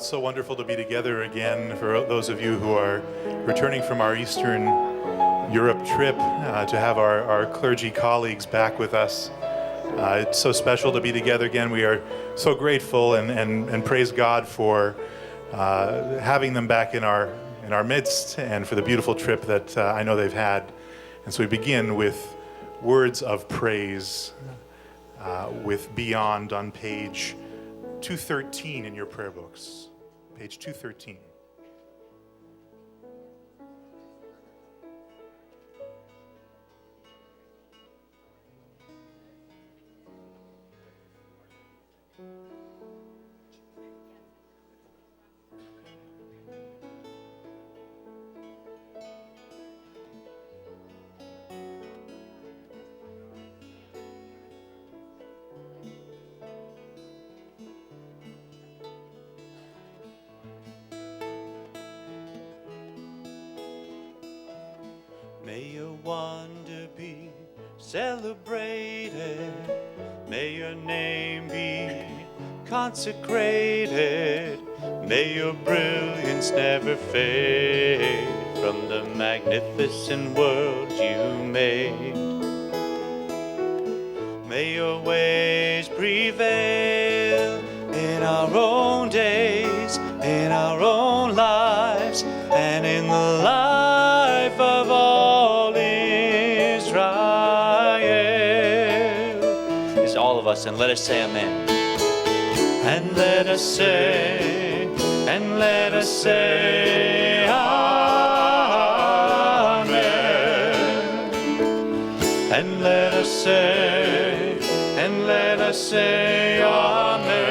it's so wonderful to be together again for those of you who are returning from our Eastern Europe trip, to have our clergy colleagues back with us. It's so special to be together again. We are so grateful and praise God for having them back in our midst and for the beautiful trip that I know they've had. And so we begin with words of praise with Beyond on page 213 in your prayer books. Page 213. May your wonder be celebrated. May your name be consecrated. May your brilliance never fade from the magnificent world you made. May your ways prevail in our own days, in our own lives, and in the life of all Israel. Is all of us, and let us say amen. And let us say, and let us say amen. And let us say, and let us say amen.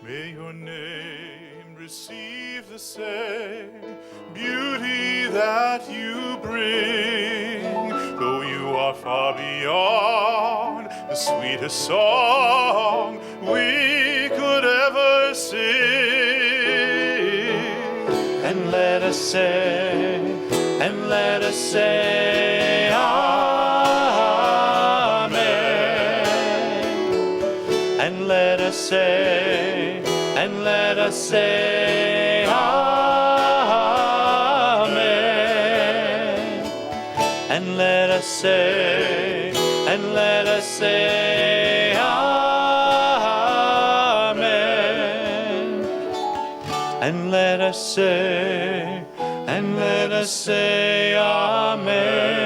May your name receive the same beauty that you bring, though you are far beyond the sweetest song we could ever sing. And let us say, and let us say amen. And let us say, and let us say amen. And let us say, and let us say amen. And let us say, and let us say amen.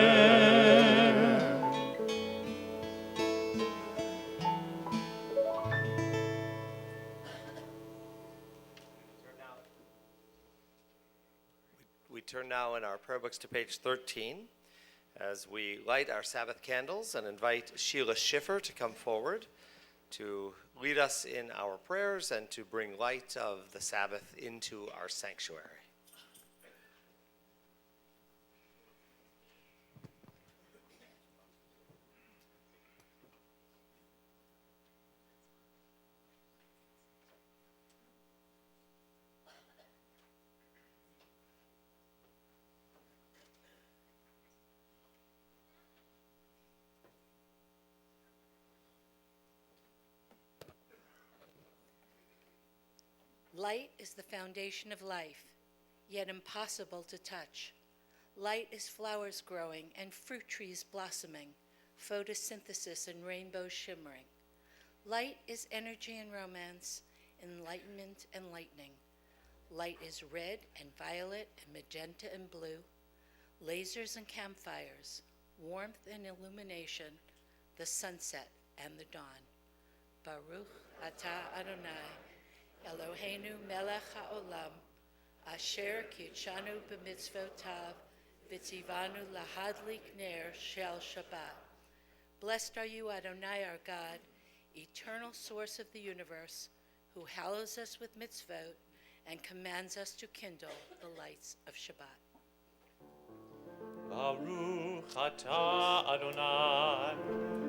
We turn now in our prayer books to page 13 as we light our Sabbath candles and invite Sheila Schiffer to come forward to lead us in our prayers and to bring light of the Sabbath into our sanctuary. Light is the foundation of life, yet impossible to touch. Light is flowers growing and fruit trees blossoming, photosynthesis and rainbows shimmering. Light is energy and romance, enlightenment and lightning. Light is red and violet and magenta and blue, lasers and campfires, warmth and illumination, the sunset and the dawn. Baruch atah Adonai, Eloheinu melech haolam, asher kitshanu b'mitzvotav, v'tzivanu lahadlik ner shel Shabbat. Blessed are you, Adonai, our God, eternal source of the universe, who hallows us with mitzvot and commands us to kindle the lights of Shabbat. Baruch atah Adonai,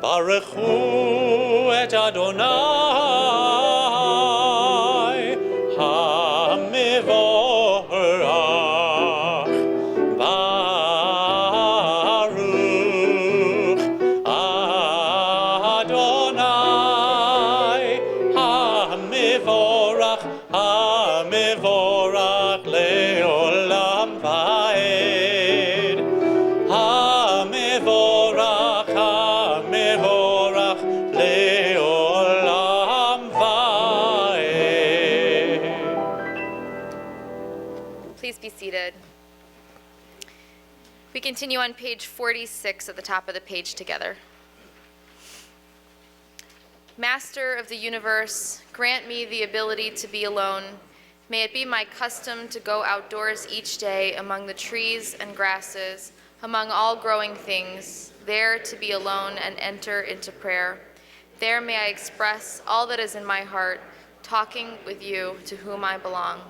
Baruchu et Adonai HaMivorach Baruch Adonai HaMivorach HaMivorach Leolam Vaed HaMivorach HaMivorach Leolam Vaed. Please be seated. We continue on page 46 at the top of the page together. Master of the universe, grant me the ability to be alone. May it be my custom to go outdoors each day among the trees and grasses, among all growing things, there to be alone and enter into prayer. There may I express all that is in my heart, talking with you to whom I belong.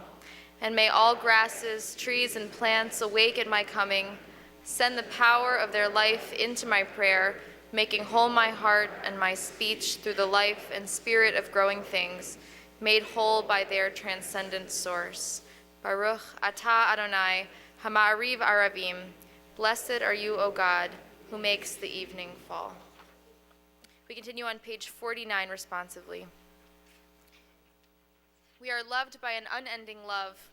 And may all grasses, trees, and plants awake at my coming, send the power of their life into my prayer, making whole my heart and my speech through the life and spirit of growing things, made whole by their transcendent source. Baruch atah Adonai, Hama'ariv Aravim. Blessed are you, O God, who makes the evening fall. We continue on page 49 responsively. We are loved by an unending love.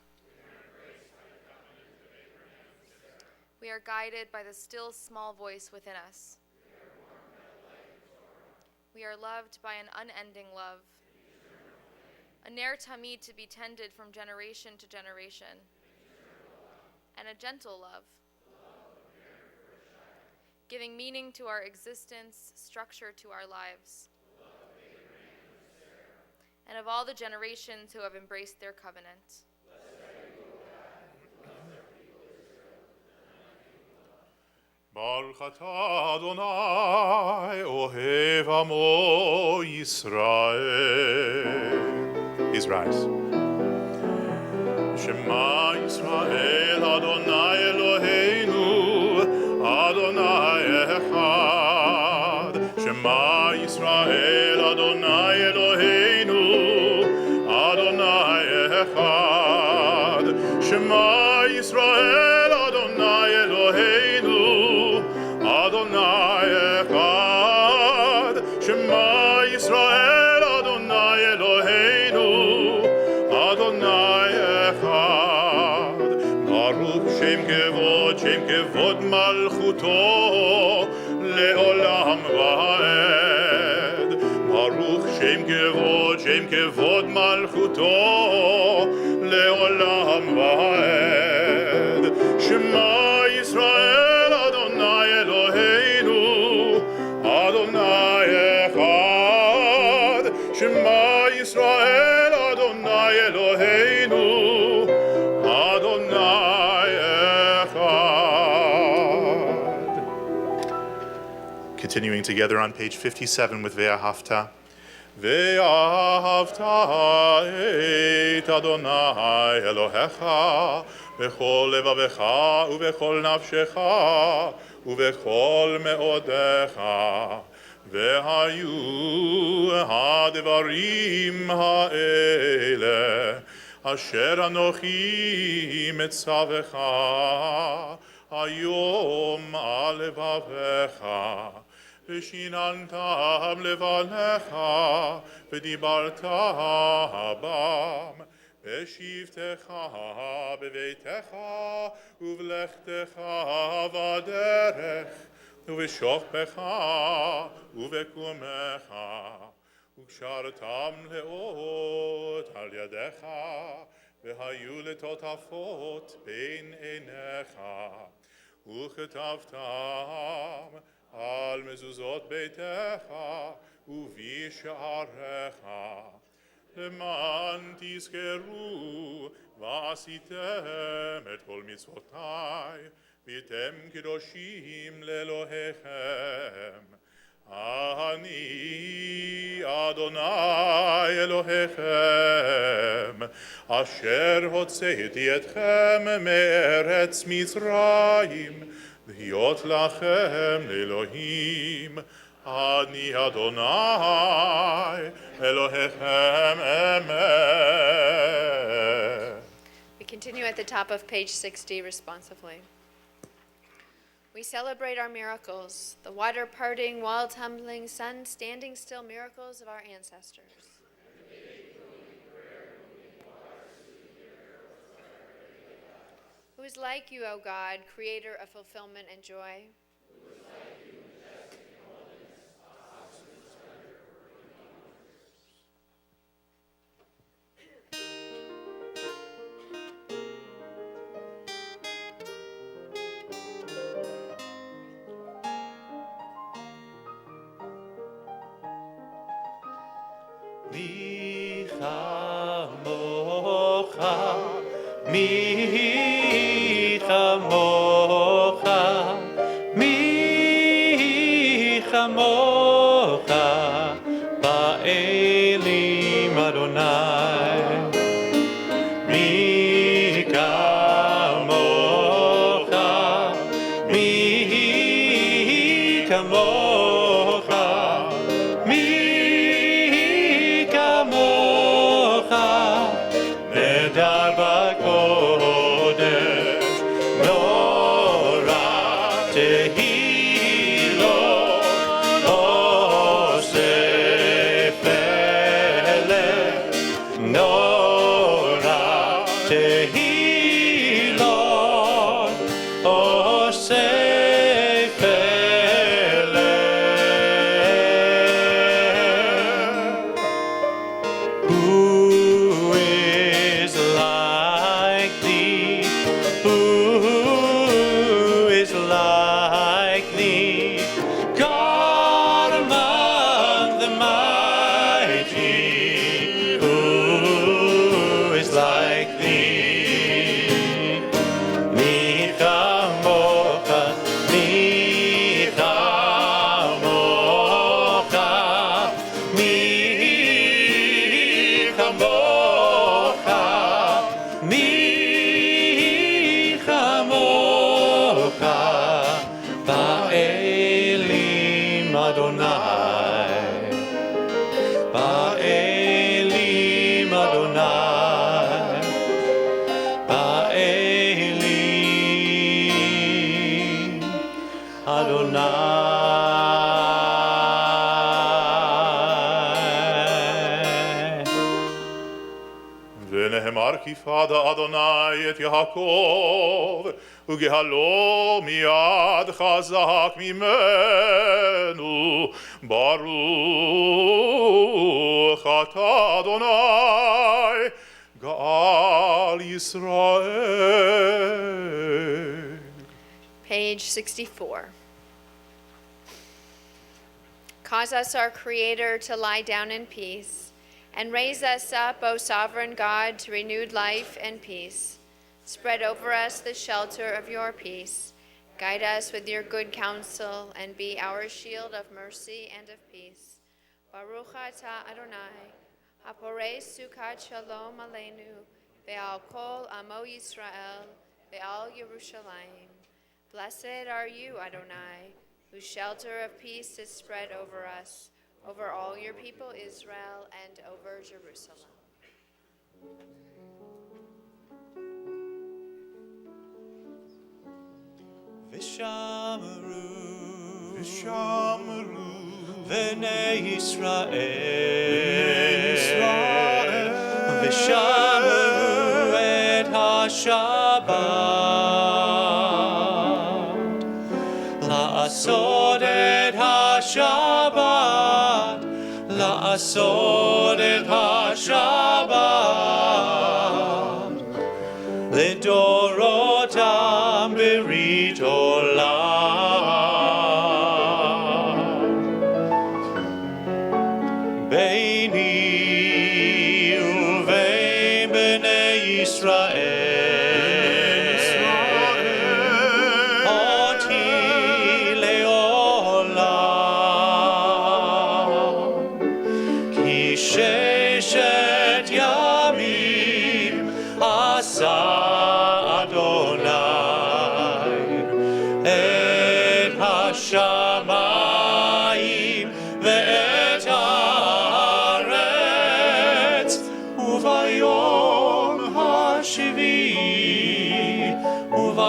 We are guided by the still small voice within us. We are loved by an unending love. A ner tamid to be tended from generation to generation. And a gentle love. Giving meaning to our existence, structure to our lives. And of all the generations who have embraced their covenant. Baruch atah Adonai, Ohev Amo Yisrael. Please rise. Shema Yisrael, Adonai Eloheinu, Adonai Echad. Shema Yisrael, Adonai Eloheinu, Adonai Echad. Shema Yisrael, Adonai Eloheinu, Adonai Echad. Shema Yisrael, Adonai Eloheinu, Adonai Echad. Baruch Shem Kevod Malchuto, Leolam Vaed. Baruch Shem Kevod Malchuto, Leolam Vaed. Shema Yisrael, Adonai Eloheinu, Adonai Echad. Shema Yisrael, Adonai Eloheinu, Adonai Echad. Continuing together on page 57 with Ve'ahavta. Ve'ahavta et Adonai Elohecha bechol levavecha ubechol nafshecha ubechol meodecha vehayu hadvarim ha'ele asher anochi metzavecha hayom alevavecha ושיננתם לבניך, ודיברת בם, בשבתך בביתך, ובלכתך בדרך, ובשוכבך ובקומך, וקשרתם לאות על ידיך, והיו לטוטפות בין עיניך, וכתבתם על מזוזות ביתך ובשעריך, למען תזכרו ועשיתם את כל מצוותיי, והייתם קדושים לאלוהיכם. אני אדוני אלוהיכם, אשר הוצאתי אתכם מארץ מצרים, להיות לכם לאלוהים. אני אדוני אלוהיכם אמת. We continue at the top of page 60 responsively. We celebrate our miracles, the water parting, wall tumbling, sun standing still miracles of our ancestors. Who is like you, O God, creator of fulfillment and joy? מי כמוך, מי כמוך, מי כמוך, באלים אדוני. מי כמוך, מי כמוך, מי כמוך, נהדר בקודש, נורא תהילו, עושה פלא, נורא תהילו, עושה Who is like thee? Who is like thee? God among the mighty. Who is like thee? Mi chamocha, mi chamocha, mi chamocha, mi chamocha, ba'elim Adonai, ba'elim Adonai, ba'elim Adonai. ונאמר כי פדה אדוני את יעקב, וגהלו מיד חזק ממנו. ברוך אתה אדוני, גאל ישראל. Page 64. Cause us, our Creator, to lie down in peace, and raise us up, O sovereign God, to renewed life and peace. Spread over us the shelter of your peace. Guide us with your good counsel, and be our shield of mercy and of peace. Baruch atah Adonai, haporei sukkot shalom aleinu, ve'al kol amo Yisrael, ve'al Yerushalayim. Blessed are you, Adonai, whose shelter of peace is spread over us, over all your people Israel, and over Jerusalem. ושמרו ושמרו בני ישראל, ישראל ושמרו את השבת, לעשות את השבת, לעשות את השבת, לדורותם ברית עולם. ביני ובין בני ישראל, אותי לעולם.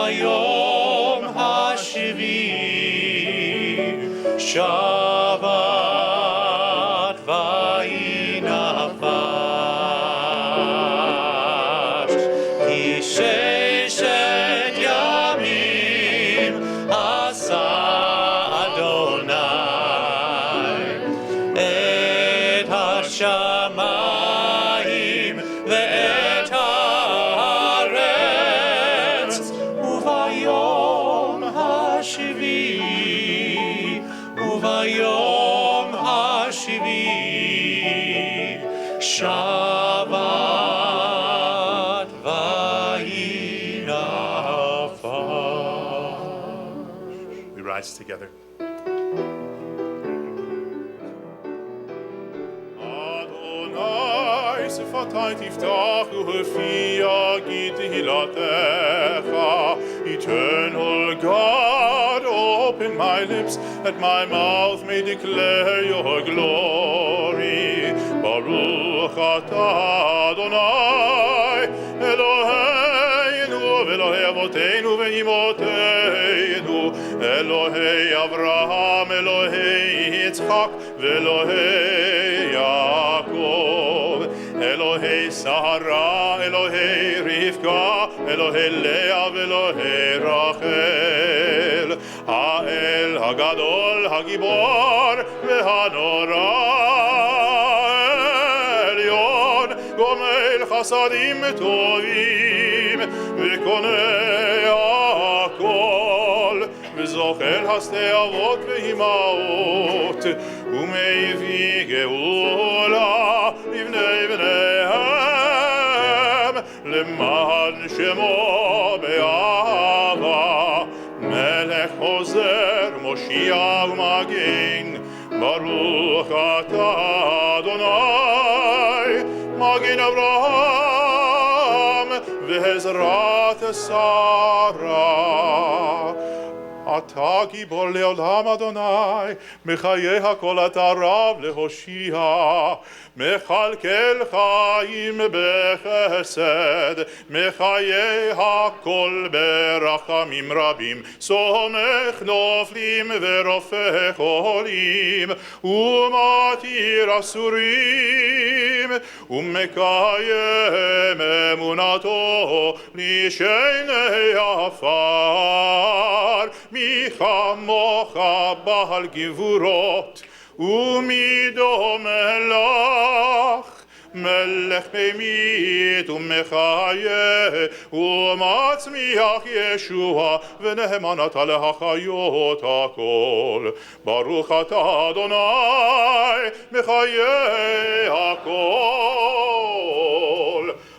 וביום השביעי שבת וינפש, כי ששת ימים עשה אדוני את השמיים ואת הארץ, וביום השביעי שבת וינפש. We rise together. Adonai, שפתי תפתח ולפי יגיד תהילתך. Eternal God, open my lips, that my mouth may declare your glory. Baruch atah Adonai, Eloheinu v'Elohei avoteinu v'imotenu, Elohei Avraham, Elohei Yitzchak, v'Elohei Yaakov, Elohei Sarah, Elohei Rivka, Elohei Leah, v'Elohei Rachel, Ha'el Hagadol, Hagibor, v'Hanora, Elyon, Gomel Chasadim Tovim, v'Konei HaKol, v'Zochel Hasdei Avot v'Imaot, u'Mevii Geula livnei bneihem, למען שמו באהבה, מלך עוזר, מושיע ומגן, ברוך אתה אדוני, מגן אברהם ועזרת שרה. אתה גיבור לעולם אדוני, מחיי הכל אתה רב להושיע, מכלכל חיים בחסד, מחיי הכל ברחמים רבים, סומך נופלים ורופא חולים, ומתיר אסורים, ומקיים אמונתו לשני עפר. מי כמוך בעל גבורות, ומי דומה לך, מלך ממית ומחיה, ומצמיח ישוע, ונאמנת להחיות הכל. ברוך אתה אדוני, מחיי הכל.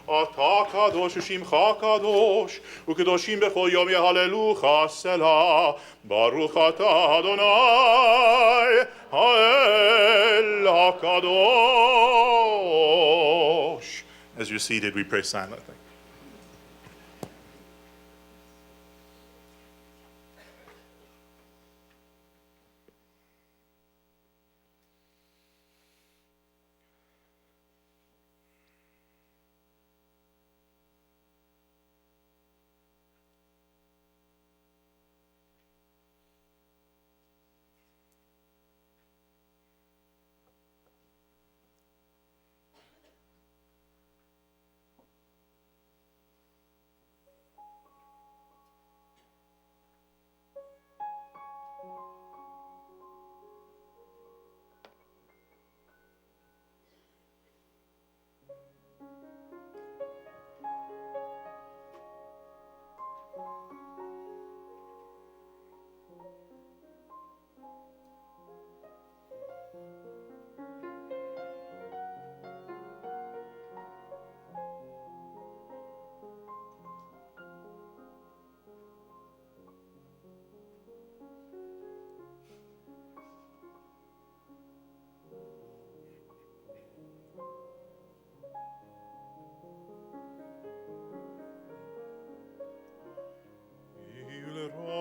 אתה קדוש ושמך קדוש, וקדושים בכל יום יהללוך סלה. ברוך אתה אדוני, האל הקדוש. As you're seated, we pray silently.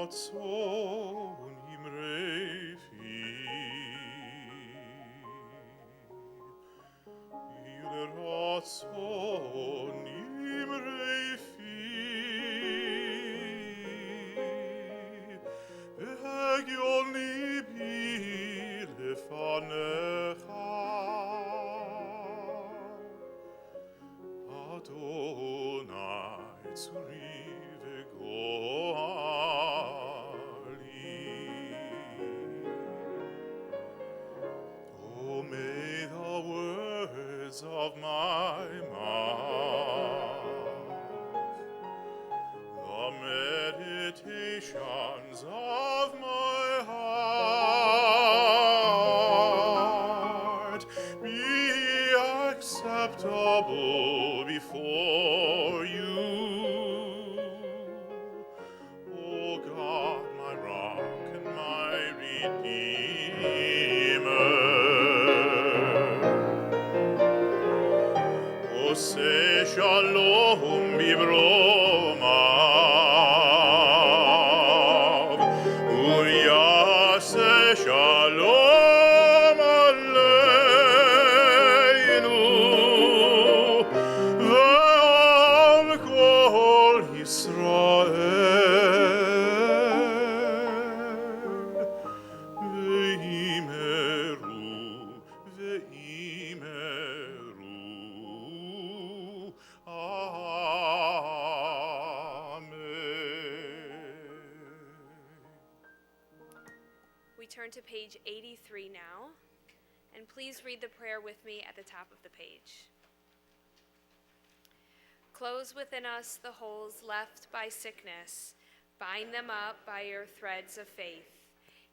רצון אמרי פי, רצון אמרי פי, of my mouth, the meditations of my heart be acceptable before you, O God, my rock and my redeemer. O say shalom bibromav, Uryase shalom aleinu, ve'al kol Yisrael, ve'imeru, ve'imeru. We turn to page 83 now, and please read the prayer with me at the top of the page. Close within us the holes left by sickness, bind them up by your threads of faith.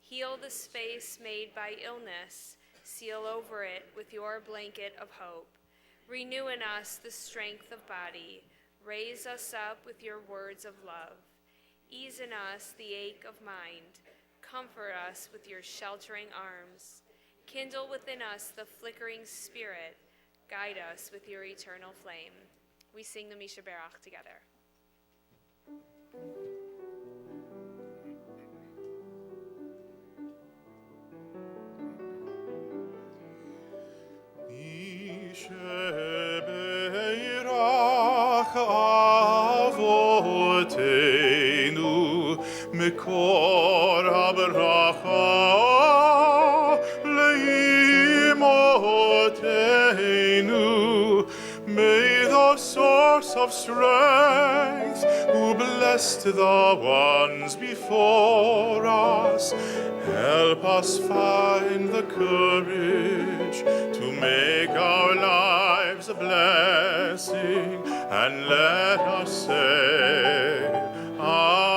Heal the space made by illness, seal over it with your blanket of hope. Renew in us the strength of body, raise us up with your words of love. Ease in us the ache of mind, comfort us with your sheltering arms. Kindle within us the flickering spirit, guide us with your eternal flame. We sing the Misha Berach together. Shebeirach avotenu mekor habracha leimotenu. May the source of strength, who blessed the ones before us, help us find the courage to make our lives a blessing, and let us say, Amen.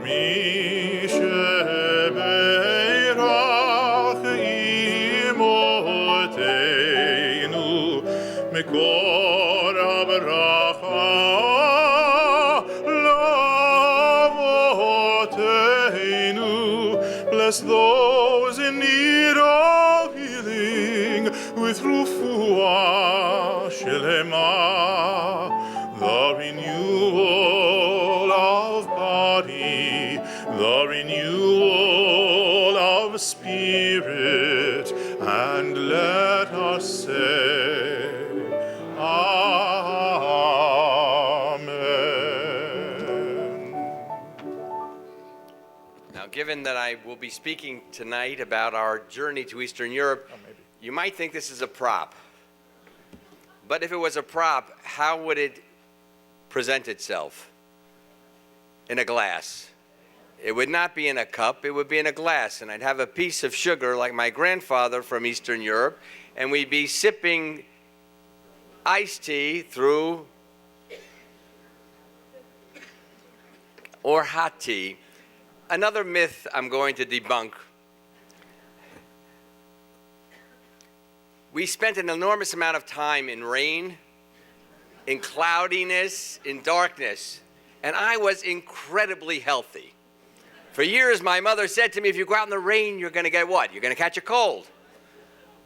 Mi shebeirach imotenu mekor habracha lavotenu. Bless those in need of healing with refuah shelema, the renewal of body, the renewal of spirit, and let us say, Amen. Now, given that I will be speaking tonight about our journey to Eastern Europe, you might think this is a prop. But if it was a prop, how would it present itself? In a glass. It would not be in a cup, it would be in a glass, and I'd have a piece of sugar like my grandfather from Eastern Europe, and we'd be sipping iced tea through, or hot tea. Another myth I'm going to debunk. We spent an enormous amount of time in rain, in cloudiness, in darkness, and I was incredibly healthy. For years, my mother said to me, if you go out in the rain, you're going to get what? You're going to catch a cold.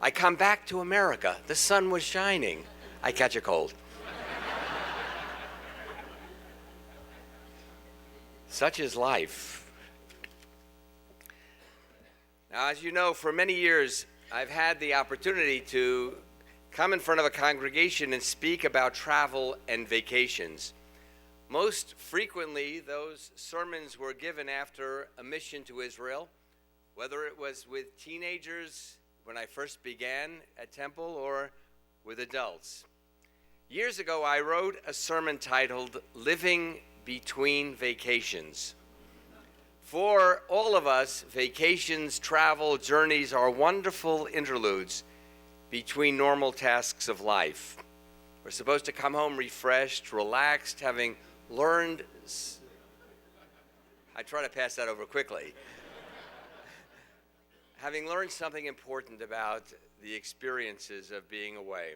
I come back to America. The sun was shining. I catch a cold. Such is life. Now, as you know, for many years, I've had the opportunity to come in front of a congregation and speak about travel and vacations. Most frequently, those sermons were given after a mission to Israel, whether it was with teenagers when I first began at Temple or with adults. Years ago, I wrote a sermon titled Living Between Vacations. For all of us, vacations, travel, journeys are wonderful interludes between normal tasks of life. We're supposed to come home refreshed, relaxed, having learned. I try to pass that over quickly. Having learned something important about the experiences of being away.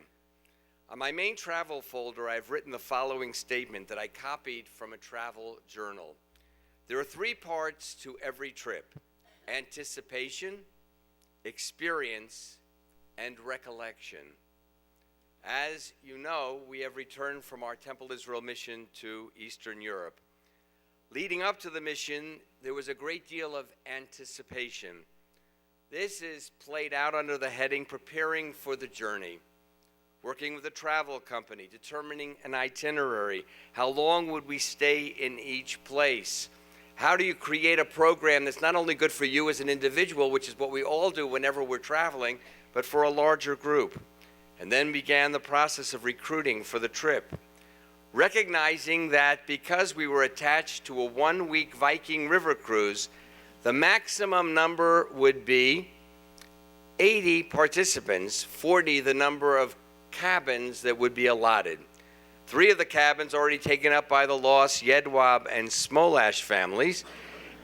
On my main travel folder, I've written the following statement that I copied from a travel journal. There are 3 parts to every trip: anticipation, experience, and recollection. As you know, we have returned from our Temple Israel mission to Eastern Europe. Leading up to the mission, there was a great deal of anticipation. This is played out under the heading preparing for the journey. Working with a travel company, determining an itinerary, how long would we stay in each place? How do you create a program that's not only good for you as an individual, which is what we all do whenever we're traveling, but for a larger group? And then began the process of recruiting for the trip. Recognizing that because we were attached to a 1-week Viking river cruise, the maximum number would be 80 participants, 40 the number of cabins that would be allotted. 3 of the cabins already taken up by the Loss, Yedwab, and Smolash families,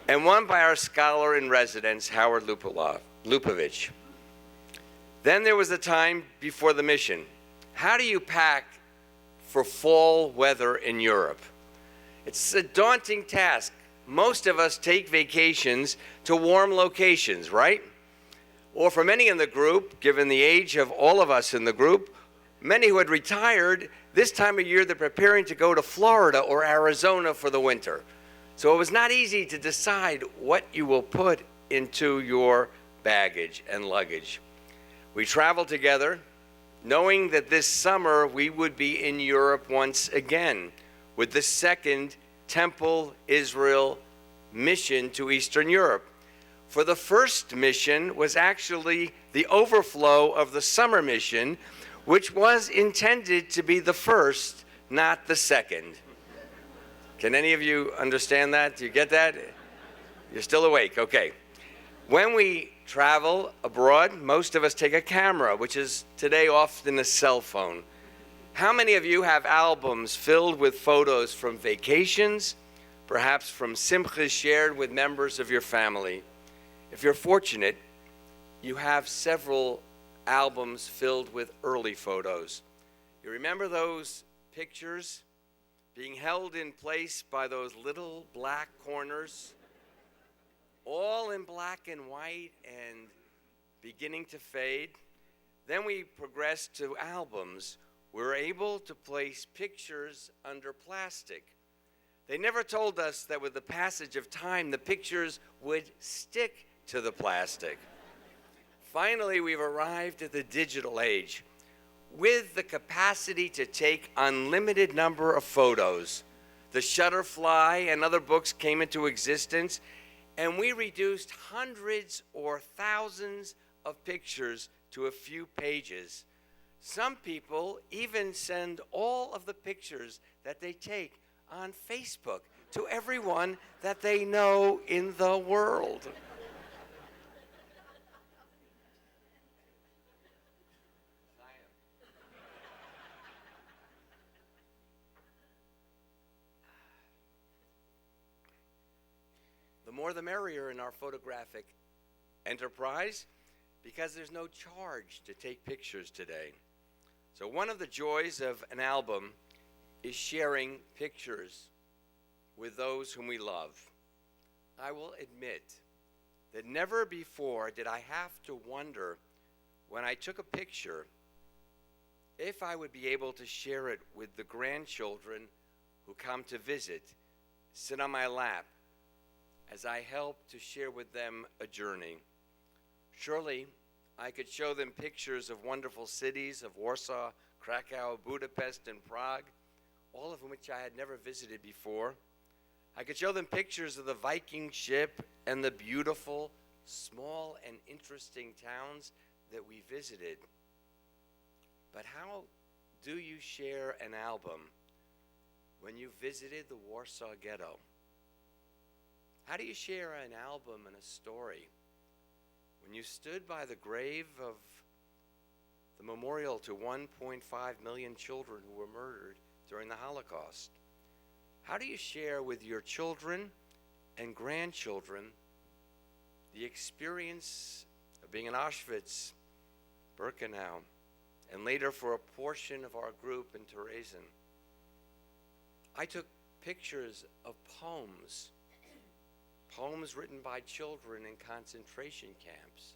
and 1 by our scholar in residence, Howard Lupovich. Then there was the time before the mission. How do you pack for fall weather in Europe? It's a daunting task. Most of us take vacations to warm locations, right? Or for many in the group, given the age of all of us in the group, many who had retired, this time of year they're preparing to go to Florida or Arizona for the winter. So it was not easy to decide what you will put into your baggage and luggage. We traveled together, knowing that this summer we would be in Europe once again with the 2nd Temple Israel mission to Eastern Europe. For the first mission was actually the overflow of the summer mission, which was intended to be the first, not the second. Can any of you understand that? Do you get that? You're still awake, okay. When we travel abroad, most of us take a camera, which is today often a cell phone. How many of you have albums filled with photos from vacations, perhaps from simchas shared with members of your family? If you're fortunate, you have several albums filled with early photos. You remember those pictures being held in place by those little black corners, all in black and white and beginning to fade? Then we progressed to albums. We're able to place pictures under plastic. They never told us that with the passage of time, the pictures would stick to the plastic. Finally, we've arrived at the digital age with the capacity to take unlimited number of photos. The Shutterfly and other books came into existence, and we reduced hundreds or thousands of pictures to a few pages. Some people even send all of the pictures that they take on Facebook to everyone that they know in the world. The more the merrier in our photographic enterprise, because there's no charge to take pictures today. So one of the joys of an album is sharing pictures with those whom we love. I will admit that never before did I have to wonder when I took a picture if I would be able to share it with the grandchildren who come to visit, sit on my lap, as I help to share with them a journey. Surely, I could show them pictures of wonderful cities of Warsaw, Krakow, Budapest, and Prague, all of which I had never visited before. I could show them pictures of the Viking ship and the beautiful, small, and interesting towns that we visited. But how do you share an album when you visited the Warsaw Ghetto? How do you share an album and a story when you stood by the grave of the memorial to 1.5 million children who were murdered during the Holocaust? How do you share with your children and grandchildren the experience of being in Auschwitz, Birkenau, and later for a portion of our group in Terezin? I took pictures of poems written by children in concentration camps.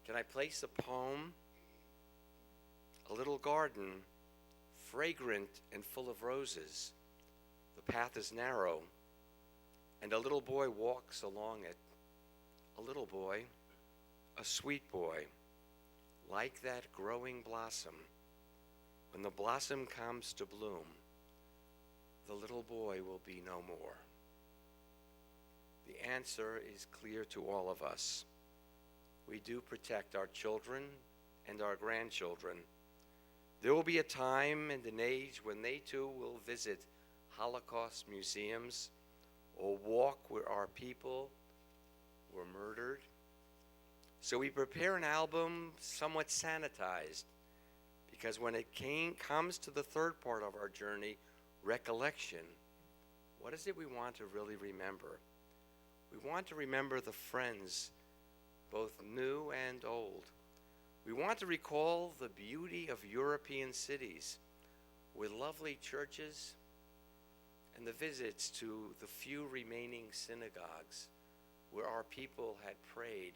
Can I place a poem? A little garden, fragrant and full of roses. The path is narrow, and a little boy walks along it. A little boy, a sweet boy, like that growing blossom. When the blossom comes to bloom, the little boy will be no more. The answer is clear to all of us. We do protect our children and our grandchildren. There will be a time and an age when they too will visit Holocaust museums or walk where our people were murdered. So we prepare an album somewhat sanitized, because when it comes to the third part of our journey, recollection, what is it we want to really remember? We want to remember the friends, both new and old. We want to recall the beauty of European cities with lovely churches and the visits to the few remaining synagogues where our people had prayed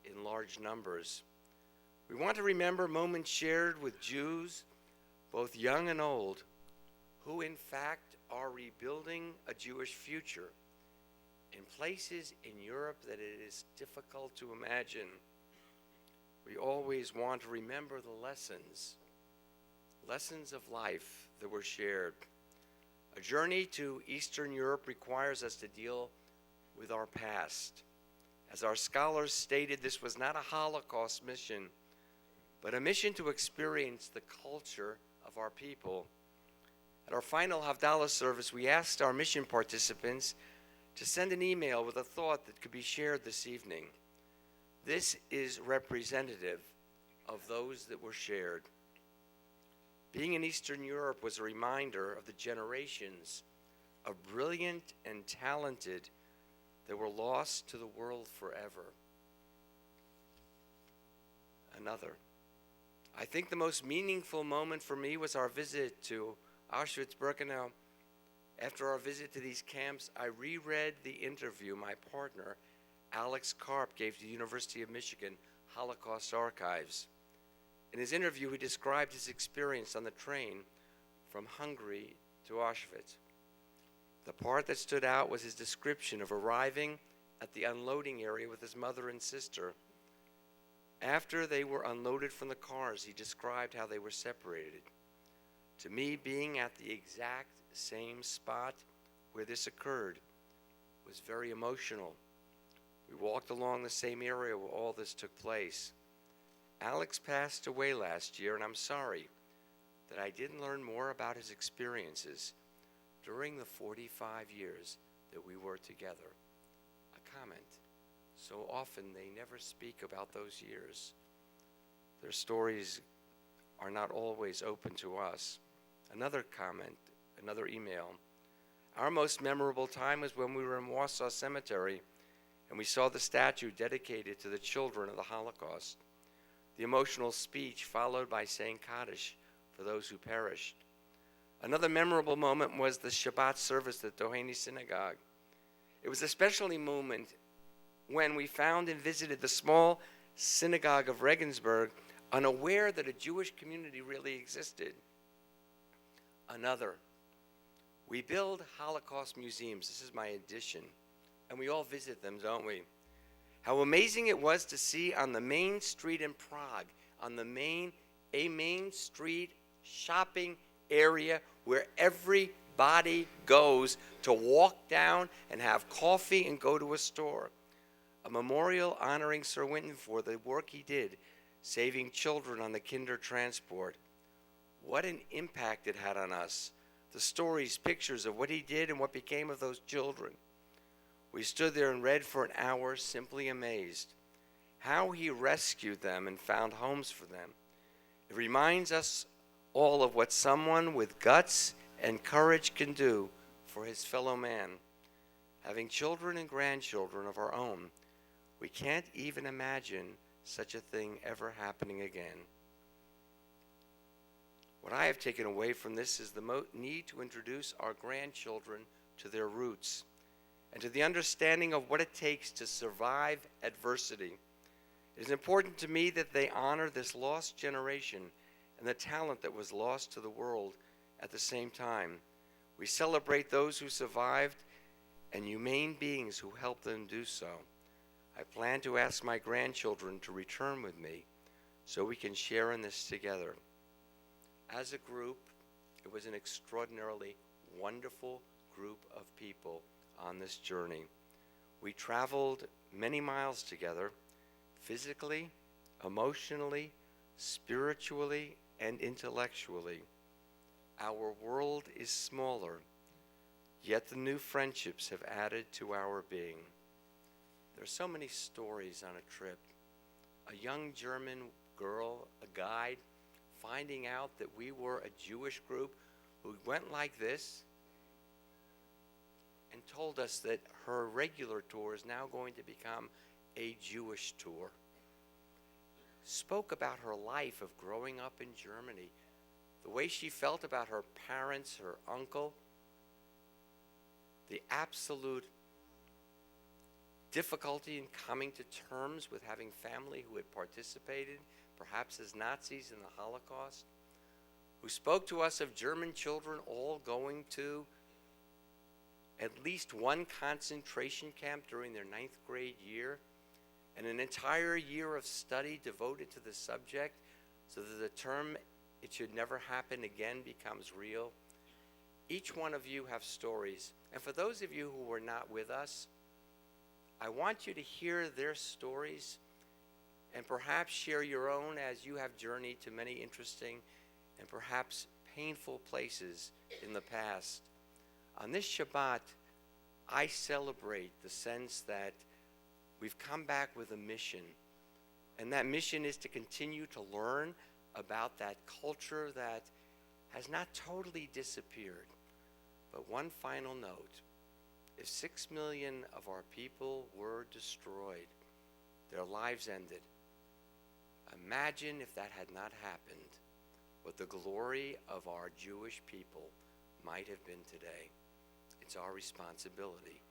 in large numbers. We want to remember moments shared with Jews, both young and old, who in fact are rebuilding a Jewish future in places in Europe that it is difficult to imagine. We always want to remember the lessons of life that were shared. A journey to Eastern Europe requires us to deal with our past. As our scholars stated, this was not a Holocaust mission, but a mission to experience the culture of our people. At our final Havdalah service, we asked our mission participants to send an email with a thought that could be shared this evening. This is representative of those that were shared. Being in Eastern Europe was a reminder of the generations of brilliant and talented that were lost to the world forever. Another. I think the most meaningful moment for me was our visit to Auschwitz-Birkenau. After our visit to these camps, I reread the interview my partner, Alex Karp, gave to the University of Michigan Holocaust Archives. In his interview, he described his experience on the train from Hungary to Auschwitz. The part that stood out was his description of arriving at the unloading area with his mother and sister. After they were unloaded from the cars, he described how they were separated. To me, being at the exact same spot where this occurred was very emotional. We walked along the same area where all this took place. Alex passed away last year, and I'm sorry that I didn't learn more about his experiences during the 45 years that we were together. A comment. So often they never speak about those years. Their stories are not always open to us. Another comment, another email. Our most memorable time was when we were in Warsaw Cemetery and we saw the statue dedicated to the children of the Holocaust. The emotional speech followed by saying Kaddish for those who perished. Another memorable moment was the Shabbat service at Doheny Synagogue. It was especially a moment when we found and visited the small synagogue of Regensburg, unaware that a Jewish community really existed. Another, we build Holocaust museums. This is my addition. And we all visit them, don't we? How amazing it was to see on the main street in Prague, on a main street shopping area where everybody goes to walk down and have coffee and go to a store. A memorial honoring Sir Winton for the work he did, saving children on the Kinder transport. What an impact it had on us. The stories, pictures of what he did and what became of those children. We stood there and read for an hour, simply amazed. How he rescued them and found homes for them. It reminds us all of what someone with guts and courage can do for his fellow man. Having children and grandchildren of our own, we can't even imagine such a thing ever happening again. What I have taken away from this is the need to introduce our grandchildren to their roots and to the understanding of what it takes to survive adversity. It is important to me that they honor this lost generation and the talent that was lost to the world at the same time. We celebrate those who survived and humane beings who helped them do so. I plan to ask my grandchildren to return with me so we can share in this together. As a group, it was an extraordinarily wonderful group of people on this journey. We traveled many miles together, physically, emotionally, spiritually, and intellectually. Our world is smaller, yet the new friendships have added to our being. There are so many stories on a trip. A young German girl, a guide, finding out that we were a Jewish group who went like this and told us that her regular tour is now going to become a Jewish tour. Spoke about her life of growing up in Germany, the way she felt about her parents, her uncle, the absolute difficulty in coming to terms with having family who had participated, perhaps as Nazis in the Holocaust, who spoke to us of German children all going to at least one concentration camp during their 9th grade year, and an entire year of study devoted to the subject so that the term "it should never happen again" becomes real. Each one of you have stories, and for those of you who were not with us, I want you to hear their stories and perhaps share your own as you have journeyed to many interesting and perhaps painful places in the past. On this Shabbat, I celebrate the sense that we've come back with a mission, and that mission is to continue to learn about that culture that has not totally disappeared. But one final note: if 6 million of our people were destroyed, their lives ended, imagine if that had not happened, what the glory of our Jewish people might have been today. It's our responsibility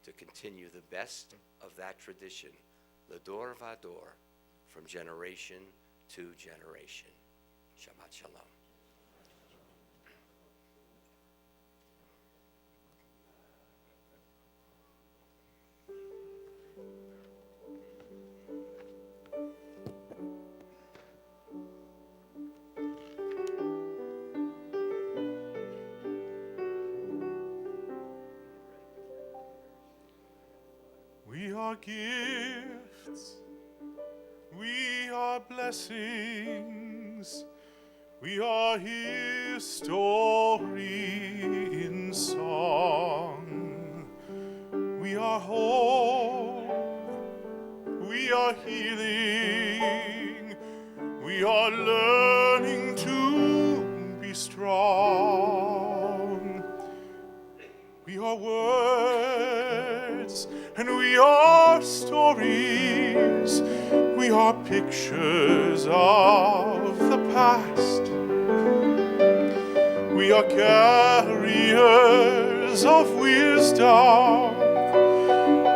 to continue the best of that tradition, L'Dor Vador, from generation to generation. Shabbat Shalom. We are gifts, we are blessings, we are His story in song. We are hope, we are healing, we are learning to be strong. We are words and we are stories, we are pictures of the past. We are carriers of wisdom,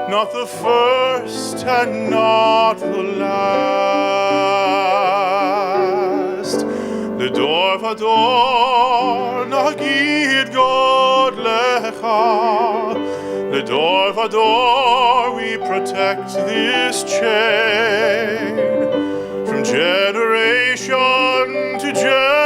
not the first and not the last. L'Dor Vador nagid God lecha. L'Dor Vador, we protect this chain from generation to generation.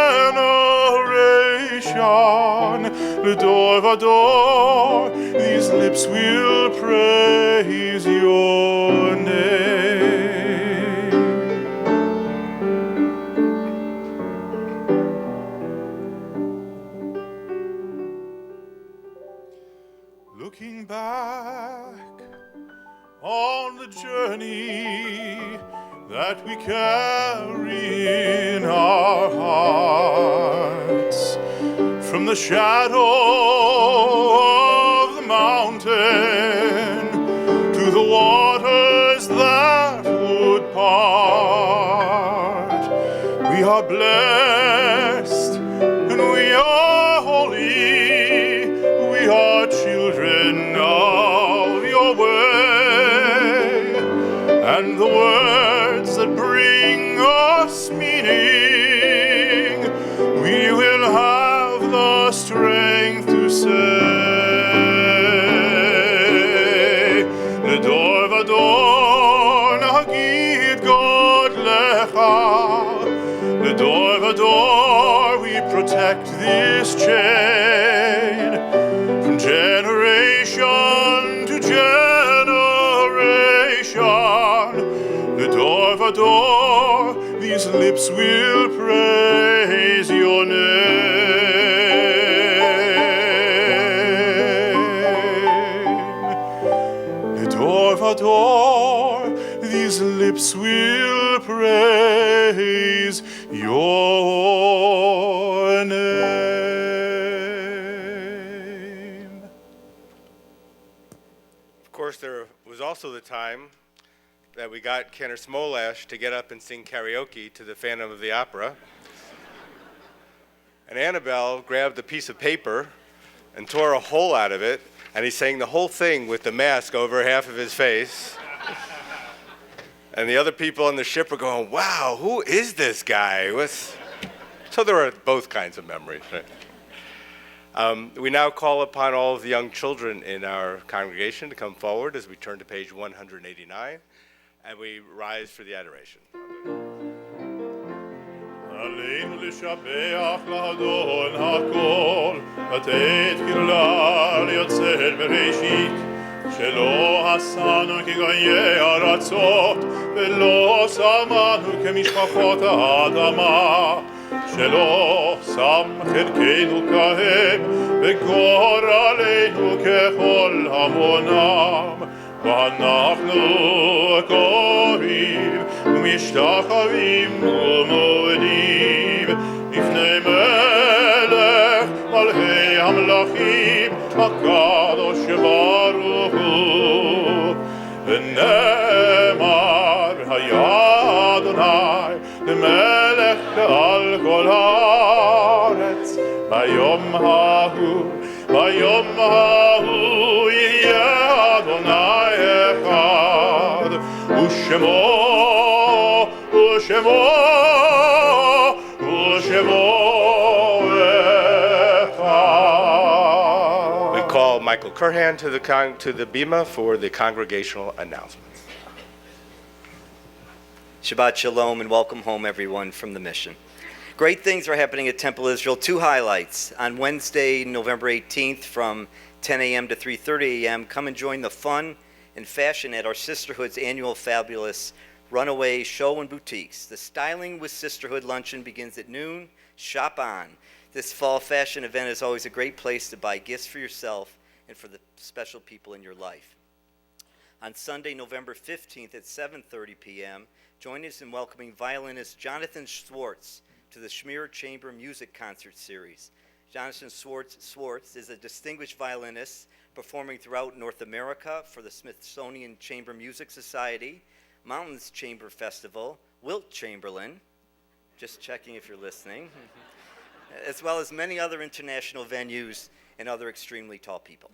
L'Dor Vador, these lips will praise your name. Looking back on the journey that we carry in our hearts. From the shadow of the mountain to the waters that would part, we are blessed and we are holy. We are children of your way, and the words that bring us meaning, we will have the strength to say. L'dor vador nagid God lecha. L'dor vador we protect this chain from generation to generation. L'dor vador these lips will praise your name. L'dor vador these lips will praise your name. Of course, there was also the time that we got Kenner Smolash to get up and sing karaoke to the Phantom of the Opera. And Annabelle grabbed a piece of paper and tore a hole out of it, and he sang the whole thing with the mask over half of his face. And the other people on the ship were going, wow, who is this guy? So there were both kinds of memories, right? We now call upon all of the young children in our congregation to come forward as we turn to page 189, and we rise for the adoration. עלינו לשבח לאדון הכל, לתת קרלה ליוצר בראשית, שלא עשנו כגויי ארצות, ולא שמנו כמשפחות האדמה, שלא שם חלקנו כהם, וגורלנו ככל המונם. ואנחנו קוראים ומשתחווים ומודים לפני מלך מלכי המלכים הקדוש ברוך הוא. ונאמר היה אדוני למלך על כל הארץ ביום ההוא יהיה אדוני אחד ושמו אחד. We call Michael Curhan to the bima for the congregational announcements. Shabbat Shalom and welcome home everyone from the mission. Great things are happening at Temple Israel. 2 highlights. On Wednesday, November 18th from 10 a.m. to 3:30 a.m., come and join the fun and fashion at our Sisterhood's annual fabulous Runaway Show and Boutiques. The Styling with Sisterhood luncheon begins at noon. Shop on. This fall fashion event is always a great place to buy gifts for yourself and for the special people in your life. On Sunday, November 15th at 7:30 p.m., join us in welcoming violinist Jonathan Schwartz to the Schmier Chamber Music Concert Series. Jonathan Schwartz is a distinguished violinist performing throughout North America for the Smithsonian Chamber Music Society, Mountains Chamber Festival, Wilt Chamberlain, just checking if you're listening, as well as many other international venues and other extremely tall people.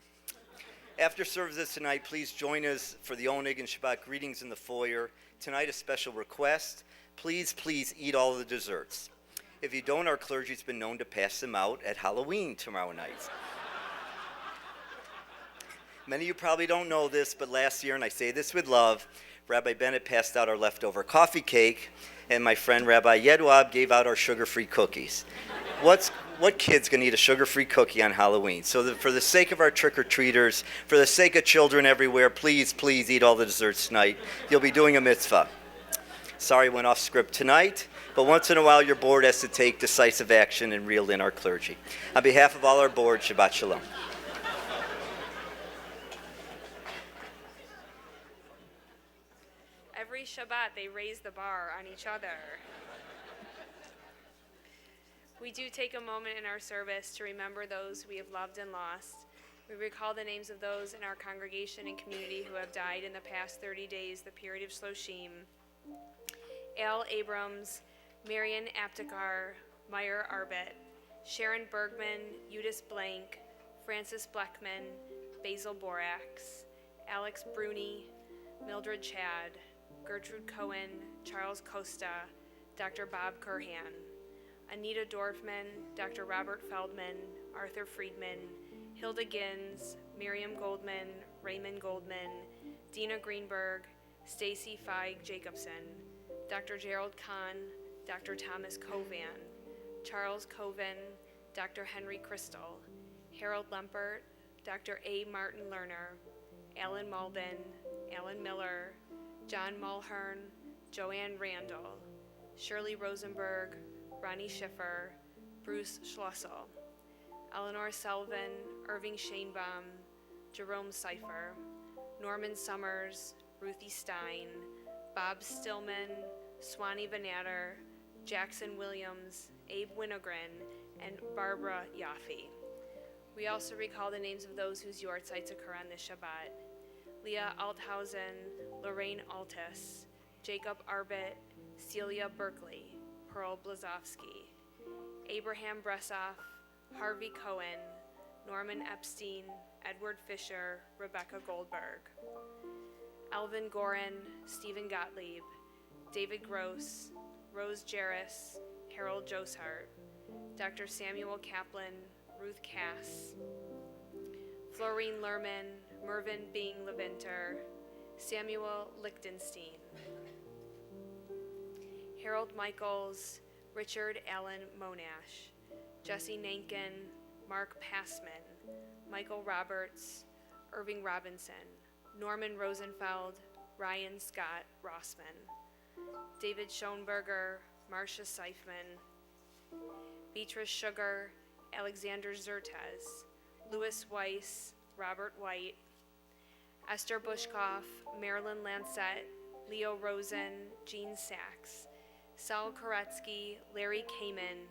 After services tonight, please join us for the Oneg and Shabbat greetings in the foyer. Tonight, a special request. Please eat all the desserts. If you don't, our clergy's been known to pass them out at Halloween tomorrow night. Many of you probably don't know this, but last year, and I say this with love, Rabbi Bennett passed out our leftover coffee cake, and my friend Rabbi Yedwab gave out our sugar-free cookies. What kid's going to eat a sugar-free cookie on Halloween? So for the sake of our trick-or-treaters, for the sake of children everywhere, please eat all the desserts tonight. You'll be doing a mitzvah. Sorry, went off script tonight, but once in a while your board has to take decisive action and reel in our clergy. On behalf of all our board, Shabbat Shalom. Shabbat, they raise the bar on each other. We do take a moment in our service to remember those we have loved and lost. We recall the names of those in our congregation and community who have died in the past 30 days, the period of Shloshim. Al Abrams, Marian Aptekar, Meyer Arbet, Sharon Bergman, Eudice Blank, Francis Bleckman, Basil Borax, Alex Bruni, Mildred Chad, Gertrude Cohen, Charles Costa, Dr. Bob Curhan, Anita Dorfman, Dr. Robert Feldman, Arthur Friedman, Hilda Gins, Miriam Goldman, Raymond Goldman, Dina Greenberg, Stacy Feig Jacobson, Dr. Gerald Kahn, Dr. Thomas Covan, Charles Coven, Dr. Henry Crystal, Harold Lempert, Dr. A. Martin Lerner, Alan Malden, Alan Miller, John Mulhern, Joanne Randall, Shirley Rosenberg, Ronnie Schiffer, Bruce Schlossel, Eleanor Sullivan, Irving Shanebaum, Jerome Seifer, Norman Summers, Ruthie Stein, Bob Stillman, Swanee Banatter, Jackson Williams, Abe Winogren, and Barbara Yaffe. We also recall the names of those whose yortzites occur on this Shabbat: Leah Althausen, Lorraine Altus, Jacob Arbet, Celia Berkeley, Pearl Blazowski, Abraham Bressoff, Harvey Cohen, Norman Epstein, Edward Fisher, Rebecca Goldberg, Elvin Gorin, Stephen Gottlieb, David Gross, Rose Jarris, Harold Joshart, Dr. Samuel Kaplan, Ruth Cass, Florine Lerman, Mervyn Bing Levinter, Samuel Lichtenstein, Harold Michaels, Richard Allen Monash, Jesse Nankin, Mark Passman, Michael Roberts, Irving Robinson, Norman Rosenfeld, Ryan Scott Rossman, David Schoenberger, Marcia Seifman, Beatrice Sugar, Alexander Zertes, Louis Weiss, Robert White, Esther Bushkoff, Marilyn Lancette, Leo Rosen, Jean Sachs, Sal Koretsky, Larry Kamen,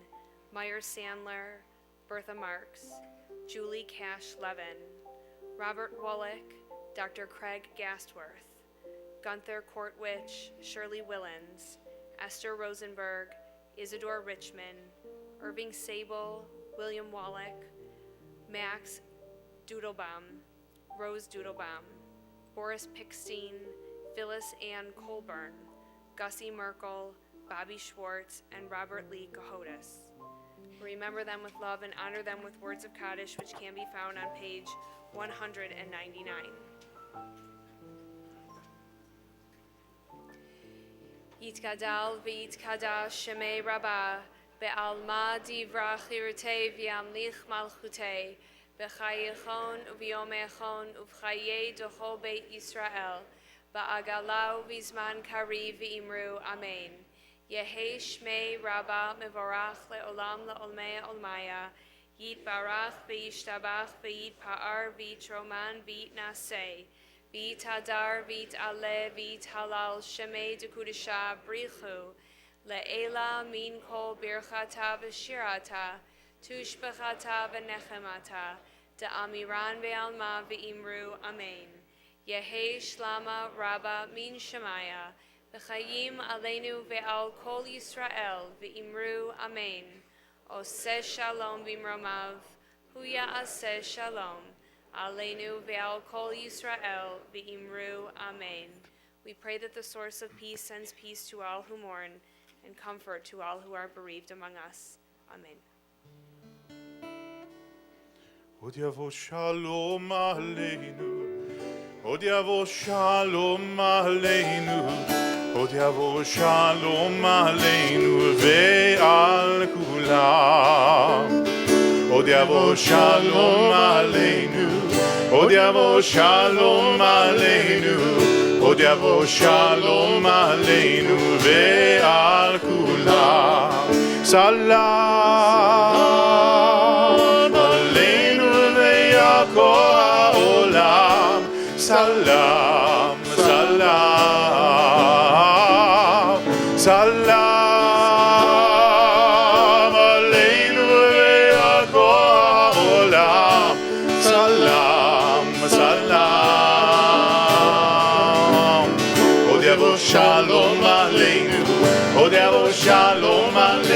Meyer Sandler, Bertha Marks, Julie Cash Levin, Robert Wallach, Dr. Craig Gastworth, Gunther Kortwich, Shirley Willens, Esther Rosenberg, Isidore Richmond, Irving Sable, William Wallach, Max Doodlebaum, Rose Doodlebaum, Boris Pickstein, Phyllis Ann Colburn, Gussie Merkel, Bobby Schwartz, and Robert Lee Cahotis. Remember them with love and honor them with words of Kaddish, which can be found on page 199. Yitkadal v'yitkadash shemei Rabbah, be'alma divra chirutei v'yamlich malchutei, bechayichon u'v'yomechon u'v'chayei dochol beit Yisrael, ba'agalau v'zman kariv v'imru amen. Yehi shmei Rabbah mevorach le'olam le'olmei olmaya, yitbarach v'yishtabach v'yitpa'ar v'yitroman v'yitnaseh, v'yitadar v'yit'aleh v'yithalal shemei dekudesha brichu, le'ela min kol birchata v'shirata, tushbechata v'nechemata, da'amiran ve'alma v'imru amen. Yehi shlama Rabbah min shemaya, v'chayim aleinu ve'al kol Yisrael v'imru amen. Oseh shalom b'mromav, huya aseh shalom, aleinu ve'al kol Yisrael v'imru amen. We pray that the source of peace sends peace to all who mourn and comfort to all who are bereaved among us. Amen. Od yavo shalom aleinu, od yavo shalom aleinu, od yavo shalom aleinu ve'al kulam. Od yavo shalom aleinu, od yavo shalom aleinu, od yavo shalom aleinu ve'al kulam. Salam aleinu ve'yakol ha'olam. Salam, salam.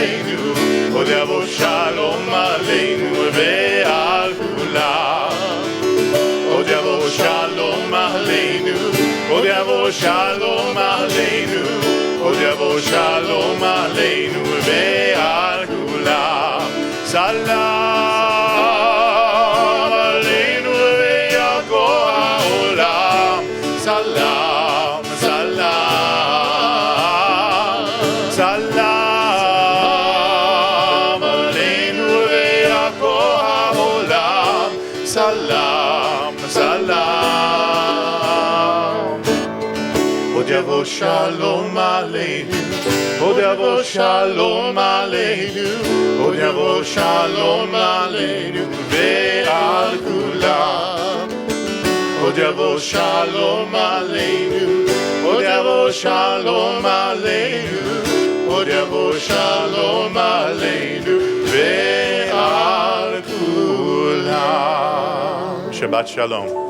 עלינו, עוד יבוא שלום עלינו ועל כולם. עוד יבוא שלום עלינו, עוד יבוא שלום עלינו, עוד יבוא שלום עלינו ועל כולם. סלם עלינו ועל כל העולם. סלם, סלם, סלם עלינו ועל כל העולם. סלם, סלם. עוד יבוא שלום עלינו, עוד יבוא שלום עלינו, עוד יבוא שלום עלינו ועל כולם. עוד יבוא שלום עלינו, עוד יבוא שלום עלינו, עוד יבוא שלום עלינו ועל כולם. שבת שלום.